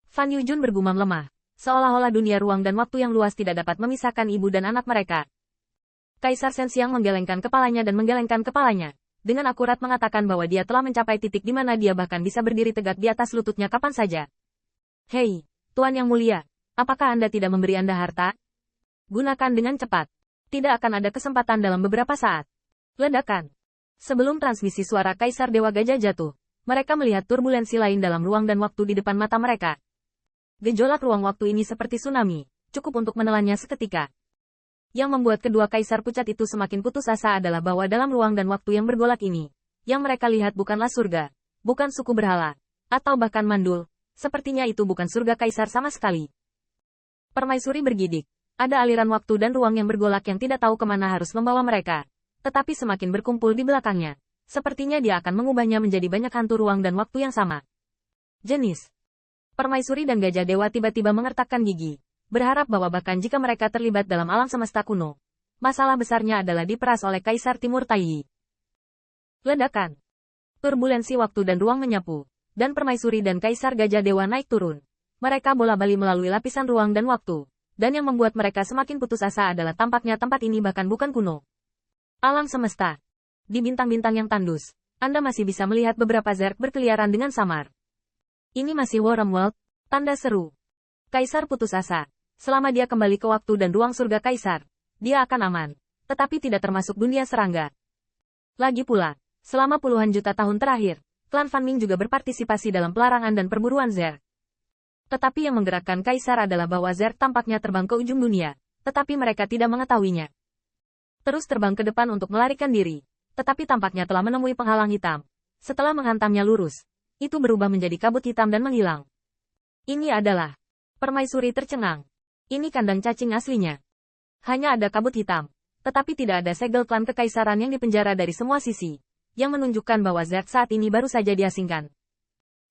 Fan Yujun bergumam lemah, seolah-olah dunia ruang dan waktu yang luas tidak dapat memisahkan ibu dan anak mereka. Kaisar Shenxiang menggelengkan kepalanya dan menggelengkan kepalanya, dengan akurat mengatakan bahwa dia telah mencapai titik di mana dia bahkan bisa berdiri tegak di atas lututnya kapan saja. Hei, Tuan Yang Mulia, apakah Anda tidak memberi Anda harta? Gunakan dengan cepat. Tidak akan ada kesempatan dalam beberapa saat. Ledakan. Sebelum transmisi suara Kaisar Dewa Gajah jatuh, mereka melihat turbulensi lain dalam ruang dan waktu di depan mata mereka. Gejolak ruang waktu ini seperti tsunami, cukup untuk menelannya seketika. Yang membuat kedua kaisar pucat itu semakin putus asa adalah bahwa dalam ruang dan waktu yang bergolak ini, yang mereka lihat bukanlah surga, bukan suku berhala, atau bahkan mandul, sepertinya itu bukan surga kaisar sama sekali. Permaisuri bergidik, ada aliran waktu dan ruang yang bergolak yang tidak tahu kemana harus membawa mereka, tetapi semakin berkumpul di belakangnya, sepertinya dia akan mengubahnya menjadi banyak hantu ruang dan waktu yang sama. Jenis. Permaisuri dan Gajah Dewa tiba-tiba mengertakkan gigi. Berharap bahwa bahkan jika mereka terlibat dalam alam semesta kuno, masalah besarnya adalah diperas oleh Kaisar Timur Taiyi. Ledakan. Turbulensi waktu dan ruang menyapu, dan Permaisuri dan Kaisar Gajah Dewa naik turun. Mereka bola-bali melalui lapisan ruang dan waktu, dan yang membuat mereka semakin putus asa adalah tampaknya tempat ini bahkan bukan kuno. Alam semesta. Di bintang-bintang yang tandus, Anda masih bisa melihat beberapa zerg berkeliaran dengan samar. Ini masih Wormworld, tanda seru. Kaisar putus asa. Selama dia kembali ke waktu dan ruang surga Kaisar, dia akan aman, tetapi tidak termasuk dunia serangga. Lagi pula, selama puluhan juta tahun terakhir, klan Fan Ming juga berpartisipasi dalam pelarangan dan perburuan zerg. Tetapi yang menggerakkan Kaisar adalah bahwa zerg tampaknya terbang ke ujung dunia, tetapi mereka tidak mengetahuinya. Terus terbang ke depan untuk melarikan diri, tetapi tampaknya telah menemui penghalang hitam. Setelah menghantamnya lurus, itu berubah menjadi kabut hitam dan menghilang. Ini adalah Permaisuri tercengang. Ini kandang cacing aslinya. Hanya ada kabut hitam, tetapi tidak ada segel klan kekaisaran yang dipenjara dari semua sisi, yang menunjukkan bahwa zerg saat ini baru saja diasingkan.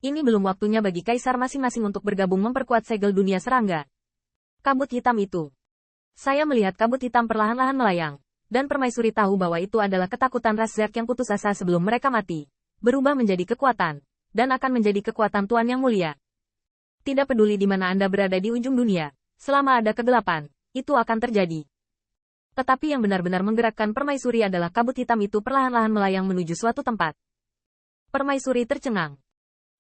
Ini belum waktunya bagi kaisar masing-masing untuk bergabung memperkuat segel dunia serangga. Kabut hitam itu. Saya melihat kabut hitam perlahan-lahan melayang, dan Permaisuri tahu bahwa itu adalah ketakutan ras zerg yang putus asa sebelum mereka mati, berubah menjadi kekuatan, dan akan menjadi kekuatan Tuan Yang Mulia. Tidak peduli di mana Anda berada di ujung dunia. Selama ada kegelapan, itu akan terjadi. Tetapi yang benar-benar menggerakkan Permaisuri adalah kabut hitam itu perlahan-lahan melayang menuju suatu tempat. Permaisuri tercengang.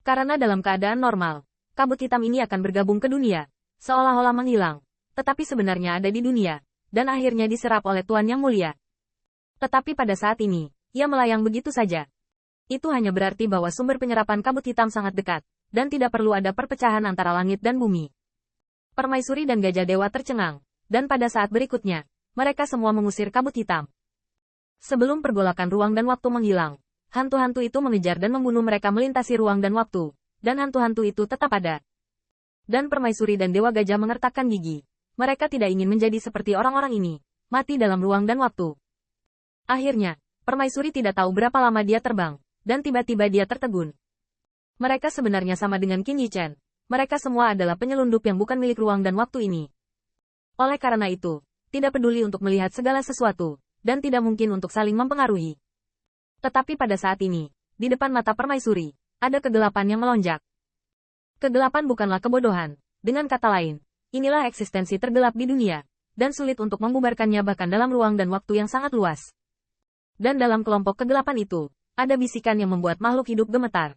Karena dalam keadaan normal, kabut hitam ini akan bergabung ke dunia, seolah-olah menghilang, tetapi sebenarnya ada di dunia, dan akhirnya diserap oleh Tuan Yang Mulia. Tetapi pada saat ini, ia melayang begitu saja. Itu hanya berarti bahwa sumber penyerapan kabut hitam sangat dekat, dan tidak perlu ada perpecahan antara langit dan bumi. Permaisuri dan Gajah Dewa tercengang, dan pada saat berikutnya, mereka semua mengusir kabut hitam. Sebelum pergolakan ruang dan waktu menghilang, hantu-hantu itu mengejar dan membunuh mereka melintasi ruang dan waktu, dan hantu-hantu itu tetap ada. Dan Permaisuri dan Dewa Gajah mengertakkan gigi. Mereka tidak ingin menjadi seperti orang-orang ini, mati dalam ruang dan waktu. Akhirnya, Permaisuri tidak tahu berapa lama dia terbang, dan tiba-tiba dia tertegun. Mereka sebenarnya sama dengan Qin Yichen. Mereka semua adalah penyelundup yang bukan milik ruang dan waktu ini. Oleh karena itu, tidak peduli untuk melihat segala sesuatu, dan tidak mungkin untuk saling mempengaruhi. Tetapi pada saat ini, di depan mata Permaisuri, ada kegelapan yang melonjak. Kegelapan bukanlah kebodohan. Dengan kata lain, inilah eksistensi tergelap di dunia, dan sulit untuk membubarkannya bahkan dalam ruang dan waktu yang sangat luas. Dan dalam kelompok kegelapan itu, ada bisikan yang membuat makhluk hidup gemetar.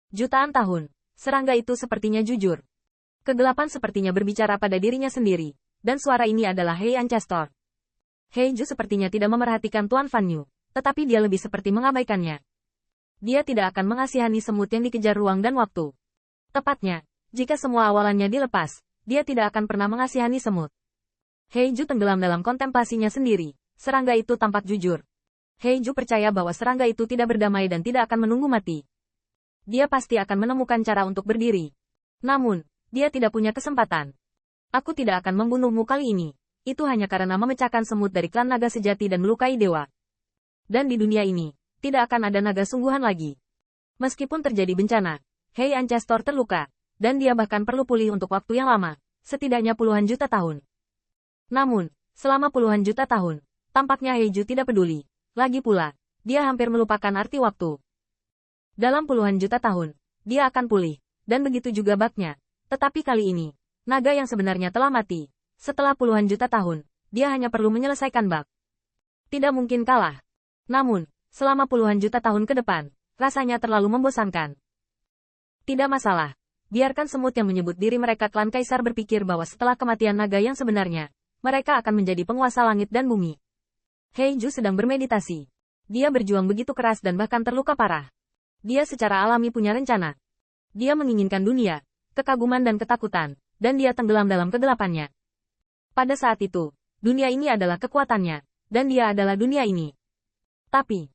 Jutaan tahun. Serangga itu sepertinya jujur. Kegelapan sepertinya berbicara pada dirinya sendiri, dan suara ini adalah Hei Ancestor. Hei Ju sepertinya tidak memerhatikan Tuan Fan Yu, tetapi dia lebih seperti mengabaikannya. Dia tidak akan mengasihani semut yang dikejar ruang dan waktu. Tepatnya, jika semua awalannya dilepas, dia tidak akan pernah mengasihani semut. Hei Ju tenggelam dalam kontemplasinya sendiri. Serangga itu tampak jujur. Hei Ju percaya bahwa serangga itu tidak berdamai dan tidak akan menunggu mati. Dia pasti akan menemukan cara untuk berdiri. Namun, dia tidak punya kesempatan. Aku tidak akan membunuhmu kali ini. Itu hanya karena memecahkan semut dari klan naga sejati dan melukai dewa. Dan di dunia ini, tidak akan ada naga sungguhan lagi. Meskipun terjadi bencana, Hei Ancestor terluka, dan dia bahkan perlu pulih untuk waktu yang lama, setidaknya puluhan juta tahun. Namun, selama puluhan juta tahun, tampaknya Hei Ju tidak peduli. Lagi pula, dia hampir melupakan arti waktu. Dalam puluhan juta tahun, dia akan pulih, dan begitu juga baknya. Tetapi kali ini, naga yang sebenarnya telah mati. Setelah puluhan juta tahun, dia hanya perlu menyelesaikan bak. Tidak mungkin kalah. Namun, selama puluhan juta tahun ke depan, rasanya terlalu membosankan. Tidak masalah. Biarkan semut yang menyebut diri mereka klan kaisar berpikir bahwa setelah kematian naga yang sebenarnya, mereka akan menjadi penguasa langit dan bumi. Heiju sedang bermeditasi. Dia berjuang begitu keras dan bahkan terluka parah. Dia secara alami punya rencana. Dia menginginkan dunia, kekaguman dan ketakutan, dan dia tenggelam dalam kegelapannya. Pada saat itu, dunia ini adalah kekuatannya, dan dia adalah dunia ini. Tapi,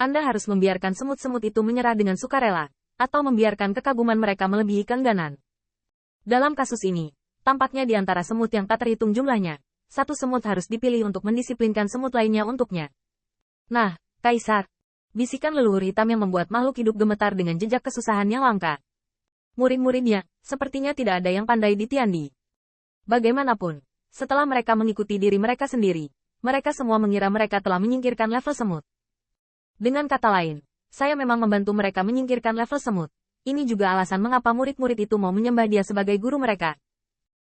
Anda harus membiarkan semut-semut itu menyerah dengan sukarela, atau membiarkan kekaguman mereka melebihi keengganan. Dalam kasus ini, tampaknya di antara semut yang tak terhitung jumlahnya, satu semut harus dipilih untuk mendisiplinkan semut lainnya untuknya. Nah, Kaisar, bisikan leluhur hitam yang membuat makhluk hidup gemetar dengan jejak kesusahan yang langka. Murid-muridnya, sepertinya tidak ada yang pandai di Tiandi. Bagaimanapun, setelah mereka mengikuti diri mereka sendiri, mereka semua mengira mereka telah menyingkirkan level semut. Dengan kata lain, saya memang membantu mereka menyingkirkan level semut. Ini juga alasan mengapa murid-murid itu mau menyembah dia sebagai guru mereka.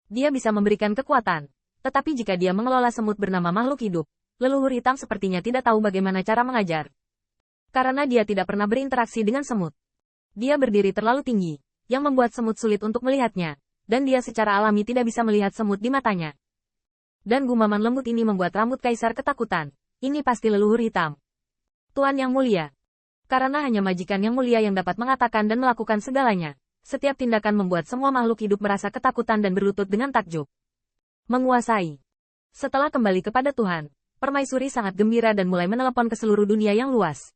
Dia bisa memberikan kekuatan, tetapi jika dia mengelola semut bernama makhluk hidup, leluhur hitam sepertinya tidak tahu bagaimana cara mengajar. Karena dia tidak pernah berinteraksi dengan semut. Dia berdiri terlalu tinggi, yang membuat semut sulit untuk melihatnya, dan dia secara alami tidak bisa melihat semut di matanya. Dan gumaman lembut ini membuat rambut kaisar ketakutan. Ini pasti leluhur hitam. Tuan yang mulia. Karena hanya majikan yang mulia yang dapat mengatakan dan melakukan segalanya. Setiap tindakan membuat semua makhluk hidup merasa ketakutan dan berlutut dengan takjub. Menguasai. Setelah kembali kepada Tuhan, Permaisuri sangat gembira dan mulai menelepon ke seluruh dunia yang luas.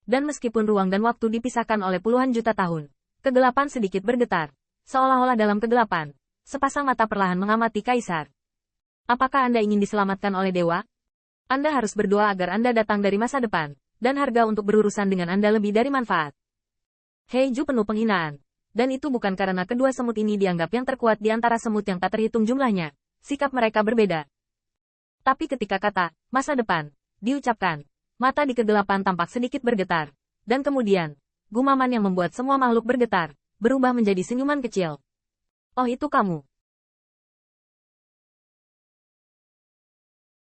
Dan meskipun ruang dan waktu dipisahkan oleh puluhan juta tahun, kegelapan sedikit bergetar. Seolah-olah dalam kegelapan, sepasang mata perlahan mengamati Kaisar. Apakah Anda ingin diselamatkan oleh dewa? Anda harus berdoa agar Anda datang dari masa depan, dan harga untuk berurusan dengan Anda lebih dari manfaat. Heiju penuh penghinaan. Dan itu bukan karena kedua semut ini dianggap yang terkuat di antara semut yang tak terhitung jumlahnya. Sikap mereka berbeda. Tapi ketika kata, masa depan, diucapkan, mata di kegelapan tampak sedikit bergetar. Dan kemudian, gumaman yang membuat semua makhluk bergetar, berubah menjadi senyuman kecil. Oh itu kamu.